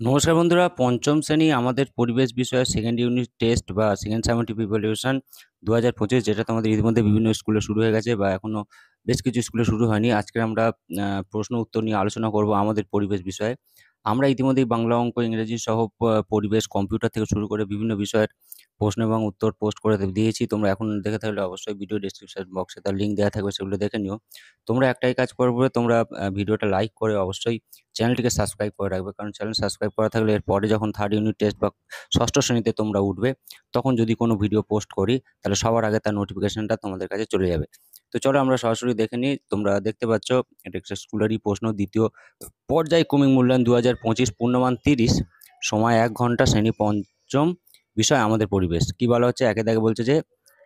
নমস্কার বন্ধুরা, পঞ্চম শ্রেণী আমাদের পরিবেশ বিষয়ে সেকেন্ড ইউনিট টেস্ট বা সেকেন্ড সামেটিভ ইভ্যালুয়েশন 2025, যেটা তোমাদের ইতিমধ্যে বিভিন্ন স্কুলে শুরু হয়ে গেছে বা এখনো বেশ কিছু স্কুলে শুরু হয়নি। আজকে আমরা প্রশ্ন উত্তর নিয়ে আলোচনা করব আমাদের পরিবেশ বিষয়ে। আমরা ইতিমধ্যেই বাংলা, অঙ্ক, ইংরেজি সহ পরিবেশ, কম্পিউটার থেকে শুরু করে বিভিন্ন বিষয়ের প্রশ্ন এবং উত্তর পোস্ট করে দিয়েছি। তোমরা এখন দেখে থাকলে অবশ্যই ভিডিও ডেসক্রিপশন বক্সে তার লিঙ্ক দেওয়া থাকবে, সেগুলো দেখে নিও। তোমরা একটাই কাজ করবে, তোমরা ভিডিওটা লাইক করে অবশ্যই চ্যানেলটিকে সাবস্ক্রাইব করে রাখবে, কারণ চ্যানেল সাবস্ক্রাইব করা থাকলে এরপরে যখন থার্ড ইউনিট টেস্ট বা ষষ্ঠ শ্রেণীতে তোমরা উঠবে, তখন যদি কোনো ভিডিও পোস্ট করি তাহলে সবার আগে তার নোটিফিকেশনটা তোমাদের কাছে চলে যাবে। তো চলো আমরা সরাসরি দেখে নিই। তোমরা দেখতে পাচ্ছ এটা একটা স্কুলেরই প্রশ্ন। দ্বিতীয় পর্যায়ক্রমিক মূল্যায়ন 2025, পূর্ণমান 30, সময় 1 ঘন্টা, শ্রেণী পঞ্চম, বিষয় আমাদের পরিবেশ। কি বলা হচ্ছে? একে দাগে বলছে যে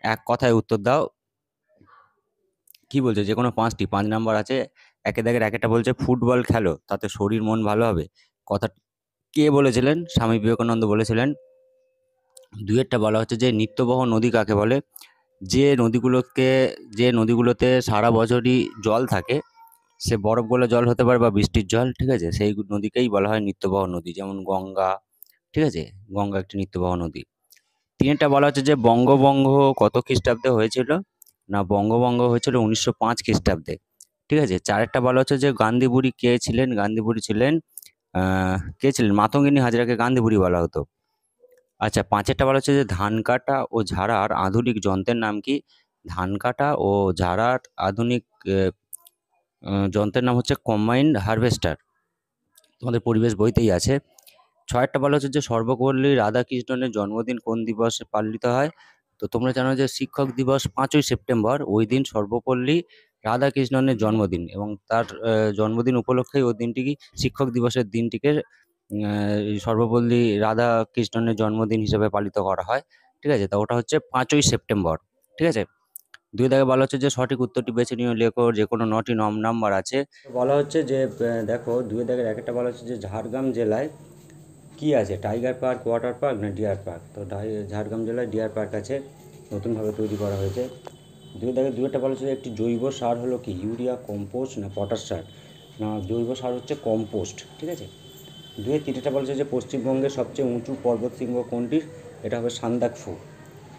এক কথায় উত্তর দাও। কি বলছে? যে কোনো 5 নাম্বার আছে। একে দাগের একটা বলছে ফুটবল খেলো, তাতে শরীর মন ভালো হবে। কথা কে বলেছিলেন? স্বামী বিবেকানন্দ বলেছিলেন। দুইয়েরটা বলা হচ্ছে যে নিত্যবহ নদী কাকে বলে? যে নদীগুলোকে যে নদীগুলোতে সারা বছরই জল থাকে, সে বরফ গলা জল হতে পারে বা বৃষ্টির জল, ঠিক আছে, সেই নদীকেই বলা হয় নিত্যবহ নদী, যেমন গঙ্গা, ঠিক আছে, গঙ্গা একটি নিত্যবহ নদী। তিনটা বলা হচ্ছে যে বঙ্গভঙ্গ কত খ্রিস্টাব্দে হয়েছিল? না, বঙ্গভঙ্গ হয়েছিল 1905 খ্রিস্টাব্দে, ঠিক আছে। চারেরটা বলা হচ্ছে যে গান্ধী বুড়ি কে ছিলেন? গান্ধী বুড়ি ছিলেন কে ছিলেন? মাতঙ্গিনী হাজরাকে গান্ধী বুড়ি বলা হতো। আচ্ছা, পাঁচেরটা বলা হচ্ছে যে ধান কাটা ও ঝাড়ার আধুনিক যন্ত্রের নাম কি? ধান কাটা ও ঝাড়ার আধুনিক যন্ত্রের নাম হচ্ছে কম্বাইন্ড হারভেস্টার। তোমাদের পরিবেশ বইতেই আছে। ছয়েরটা বলা হচ্ছে যে সর্বপল্লী রাধাকৃষ্ণনের জন্মদিন কোন দিবসে পালিত হয়? তো তোমরা জানো যে শিক্ষক দিবস 5ই সেপ্টেম্বর, ওই দিন সর্বপল্লী রাধাকৃষ্ণনের জন্মদিন, এবং তার জন্মদিন উপলক্ষেই ওই দিনটিকে, শিক্ষক দিবসের দিনটিকে সর্বপল্লী রাধাকৃষ্ণনের জন্মদিন হিসেবে পালিত করা হয়, ঠিক আছে। তা ওটা হচ্ছে 5ই সেপ্টেম্বর, ঠিক আছে। দুই দাগে বলা হচ্ছে যে সঠিক উত্তরটি বেছে নিয়ে লেখো, যে কোনো 9টি নাম্বার আছে। বলা হচ্ছে যে দেখো, দুই দাগের একটা বলা হচ্ছে যে ঝাড়গ্রাম জেলায় কি আছে? টাইগার পার্ক, ওয়াটার পার্ক না ডিয়ার পার্ক? তো ঝাড়গ্রাম জেলায় ডিয়ার পার্ক আছে, নতুনভাবে তৈরি করা হয়েছে। দুই দাগে দুইটা বলা হচ্ছে যে একটি জৈব সার হলো কি? ইউরিয়া, কম্পোস্ট না পটাশ সার? না, জৈব সার হচ্ছে কম্পোস্ট, ঠিক আছে। দুয়ের তিনটা বলছে যে পশ্চিমবঙ্গের সবচেয়ে উঁচু পর্বতশৃঙ্গ কোনটির? এটা হবে সান্দাকফু।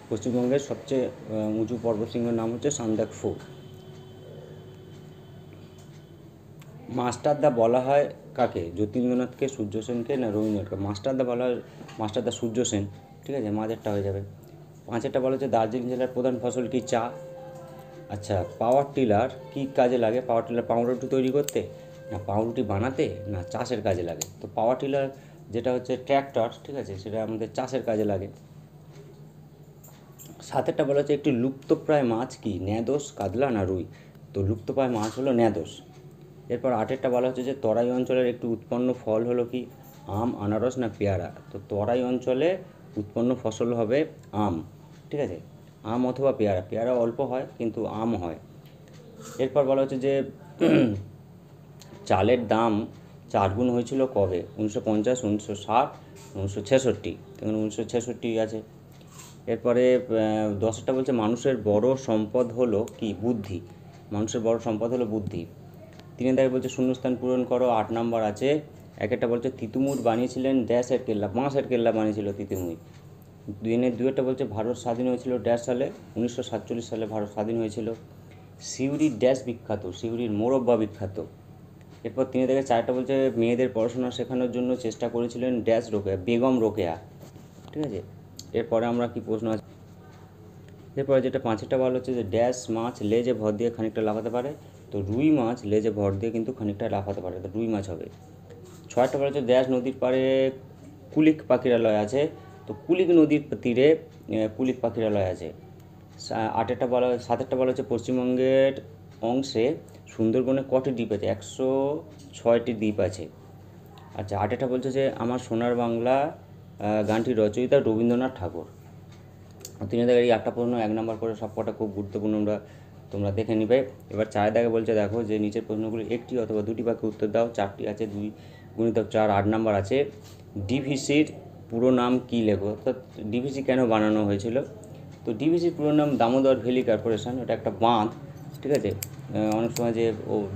পশ্চিমবঙ্গের সবচেয়ে উঁচু পর্বতশৃঙ্গের নাম হচ্ছে সান্দাকফু। মাস্টারদা বলা হয় কাকে? যতীন্দ্রনাথকে, সূর্য সেনকে না রবীন্দ্রনাথকে? মাস্টারদা বলা হয় মাস্টারদা সূর্য সেন, ঠিক আছে, মাঝেরটা হয়ে যাবে। পাঁচেরটা বলা হচ্ছে দার্জিলিং জেলার প্রধান ফসল কি? চা। আচ্ছা, পাওয়ার টিলার কী কাজে লাগে? পাওয়ার টিলার পাউরুটি তৈরি করতে, না পাউরুটি বানাতে, না চাষের কাজে লাগে? তো পাওয়ার টিলার যেটা হচ্ছে ট্র্যাক্টর, ঠিক আছে, সেটা আমাদের চাষের কাজে লাগে। সাতেরটা বলা হচ্ছে একটি লুপ্তপ্রায় মাছ কি? ন্যাদোস, কাতলা না রুই? তো লুপ্তপ্রায় মাছ হলো ন্যাদোস। এরপর আটেরটা বলা হচ্ছে যে তরাই অঞ্চলের একটি উৎপন্ন ফল হলো কি? আম, আনারস না পেয়ারা? তো তরাই অঞ্চলে উৎপন্ন ফসল হবে আম, ঠিক আছে, আম অথবা পেয়ারা। পেয়ারা অল্প হয় কিন্তু আম হয়। এরপর বলা হচ্ছে যে চালের দাম 4 গুণ হয়েছিল কবে? 1950, 1960, 1966? এখানে 1966 আছে। এরপরে দশেরটা বলছে মানুষের বড় সম্পদ হলো কি? বুদ্ধি। মানুষের বড় সম্পদ হলো বুদ্ধি। তিনের দাগে বলছে শূন্যস্থান পূরণ করো, 8 নাম্বার আছে। একটা বলছে তিতুমুর বানিয়েছিলেন ড্যাশের কেল্লা, বাঁশের কেল্লা বানিয়েছিল তিতুমুর। দুয়েরটা বলছে ভারত স্বাধীন হয়েছিল ড্যাশ সালে? 1947 সালে ভারত স্বাধীন হয়েছিল। সিউড়ির ড্যাশ বিখ্যাত? সিউড়ির মোরব্বা বিখ্যাত। এরপর তিনে থেকে চারটা বলছে মেয়েদের পড়াশোনা শেখানোর জন্য চেষ্টা করেছিলেন ড্যাশ রোকেয়া, বেগম রোকেয়া, ঠিক আছে। এরপরে আমরা কি প্রশ্ন আছে? এরপরে যেটা পাঁচেরটা বলা হচ্ছে যে ড্যাশ মাছ লেজে ভর দিয়ে খানিকটা লাফাতে পারে? তো রুই মাছ লেজে ভর দিয়ে কিন্তু খানিকটা লাফাতে পারে, তো রুই মাছ হবে। ছয়টা বলা হচ্ছে ড্যাশ নদীর পাড়ে কুলিক পাখিরালয় আছে? তো কুলিক নদীর তীরে কুলিক পাখিরালয় আছে। সাতেরটা বলা হচ্ছে পশ্চিমবঙ্গের অংশে সুন্দরবনে কটি দ্বীপ আছে? 106টি দ্বীপ আছে। আচ্ছা, আটেরটা বলছে যে আমার সোনার বাংলা গানটির রচয়িতা রবীন্দ্রনাথ ঠাকুর। তিনে দাগের এই 8টা প্রশ্ন 1 নাম্বার করে, সব কটা খুব গুরুত্বপূর্ণ, তোমরা দেখে নিবে। এবার চার দাগে বলছে দেখো যে নিচের প্রশ্নগুলি একটি অথবা দুটি বাক্যে উত্তর দাও। 4টি আছে, 2 × 4 8 নাম্বার আছে। ডিভিসির পুরো নাম কী লেখো? অর্থাৎ ডিভিসি কেন বানানো হয়েছিল? তো ডিভিসির পুরো নাম দামোদর ভ্যালি কর্পোরেশন। এটা একটা বাঁধ, ঠিক আছে। অনেক সময় যে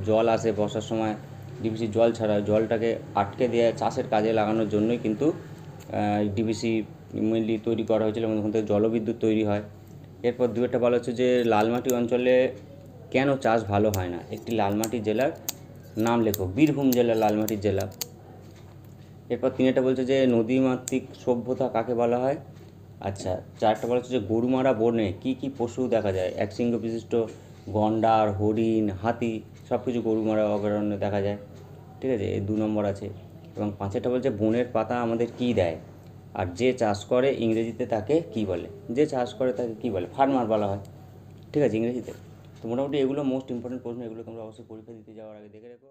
জল আসে বর্ষার সময়, ডিভিসি জল ছাড়া জলটাকে আটকে দেওয়া চাষের কাজে লাগানোর জন্যই কিন্তু ডিভিসি মেনলি তৈরি করা হয়েছিল এবং ওখান থেকে জলবিদ্যুৎ তৈরি হয়। এরপর দু একটা বলা হচ্ছে যে লালমাটি অঞ্চলে কেন চাষ ভালো হয় না, একটি লালমাটি জেলার নাম লেখো। বীরভূম জেলা লালমাটির জেলা। এরপর তিনেরটা বলছে যে নদীমাতৃক সভ্যতা কাকে বলা হয়। আচ্ছা, চারটা বলা হচ্ছে যে গরুমারা বনে কী কী পশু দেখা যায়। এক শৃঙ্গ বিশিষ্ট গন্ডার, হরিণ, হাতি সব কিছু গরুমারা অভয়ারণ্যে দেখা যায়। ঠিক আছে, এই 2 নম্বর আছে। এবং পাঁচেরটা বলছে বনের পাতা আমাদের কী দেয়। আর যে চাষ করে ইংরেজিতে তাকে কী বলে। যে চাষ করে তাকে কী বলে, ফার্মার বলা হয়। ঠিক আছে, ইংরেজিতে। তো মোটামুটি এগুলো মোস্ট ইম্পর্টেন্ট প্রশ্ন, এগুলো তোমরা অবশ্যই পরীক্ষা দিতে যাওয়ার আগে দেখে রেখো।